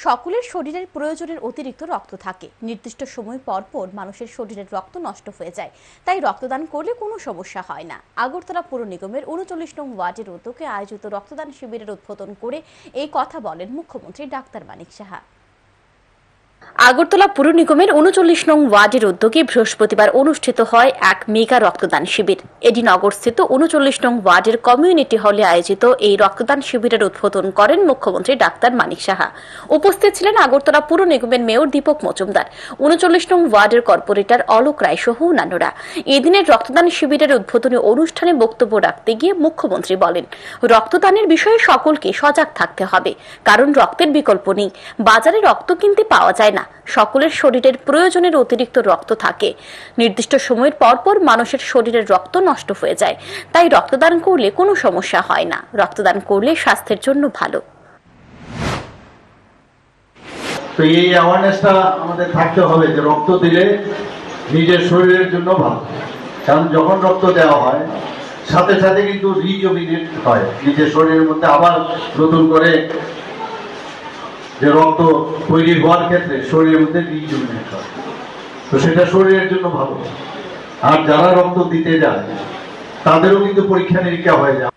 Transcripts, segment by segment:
সকলের শরীরের প্রয়োজনের অতিরিক্ত রক্ত থাকে। নির্দিষ্ট সময় পর পর মানুষের শরীরের রক্ত নষ্ট হয়ে যায়, তাই রক্তদান করলে কোনো সমস্যা হয় না। আগরতলা পুর নিগমের ৩৯ নং ওয়ার্ডের উদ্যোগে আয়োজিত রক্তদান শিবিরের উদ্বোধন করে এই কথা বলেন মুখ্যমন্ত্রী ডাক্তার মানিক সাহা। আগরতলা পুর নিগমের ৩৯ নং ওয়ার্ডের উদ্যোগে বৃহস্পতিবার অনুষ্ঠিত হয় এক মেগা রক্তদান শিবির। এডি নগরস্থিত ৩৯ নং ওয়ার্ডের কমিউনিটি হলে আয়োজিত এই রক্তদান শিবিরের উদ্বোধন করেন মুখ্যমন্ত্রী ডাক্তার মানিক সাহা। উপস্থিত ছিলেন আগরতলা পুর নিগমের মেয়র দীপক মজুমদার, ৩৯ নং ওয়ার্ডের কর্পোরেটর অলোক রায় সহ অন্যান্যরা। এদিনের রক্তদান শিবিরের উদ্বোধনী অনুষ্ঠানে বক্তব্য রাখতে গিয়ে মুখ্যমন্ত্রী বলেন, রক্তদানের বিষয়ে সকলকে সজাগ থাকতে হবে, কারণ রক্তের বিকল্প নেই। বাজারে রক্ত কিনতে পাওয়া যায় না। সকলের শরীরের প্রয়োজনের অতিরিক্ত রক্ত থাকে। নির্দিষ্ট সময়ের পর পর মানুষের শরীরের রক্ত নষ্ট হয়ে যায়, তাই রক্তদান করলে কোনো সমস্যা হয় না। রক্তদান করলে স্বাস্থ্যের জন্য ভালো। তো এই অ্যাওয়ারনেসটা আমাদের থাকতে হবে যে রক্ত দিলে নিজের শরীরের জন্য ভালো, কারণ যখন রক্ত দেওয়া হয় সাথে সাথে কিন্তু রিজুভিনেট হয় নিজের শরীরের মধ্যে, আবার নতুন করে যে রক্ত তৈরি হওয়ার ক্ষেত্রে শরীরের মধ্যে রিজুভিনেট হয়, তো সেটা শরীরের জন্য ভালো। আর যারা রক্ত দিতে যায় তাদেরও কিন্তু পরীক্ষা নিরীক্ষা হয়ে যায়।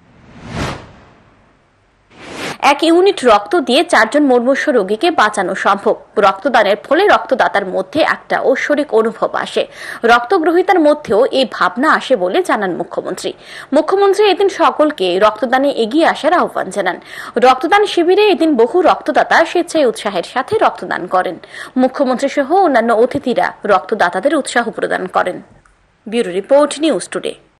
এক ইউনিট রক্ত দিয়ে 4 জন মুমূর্ষু রোগীকে বাঁচানো সম্ভব। রক্তদানের ফলে রক্তদাতার মধ্যে একটা ঐশ্বরিক অনুভব আসে। রক্তগ্রহীতার মধ্যেও এই ভাবনা আসে বলে জানান মুখ্যমন্ত্রী এদিন সকলকে রক্তদানে এগিয়ে আসার আহ্বান জানান। রক্তদান শিবিরে এদিন বহু রক্তদাতা স্বেচ্ছায় উৎসাহের সাথে রক্তদান করেন। মুখ্যমন্ত্রী সহ অন্যান্য অতিথিরা রক্তদাতাদের উৎসাহ প্রদান করেন। Bureau report, news today.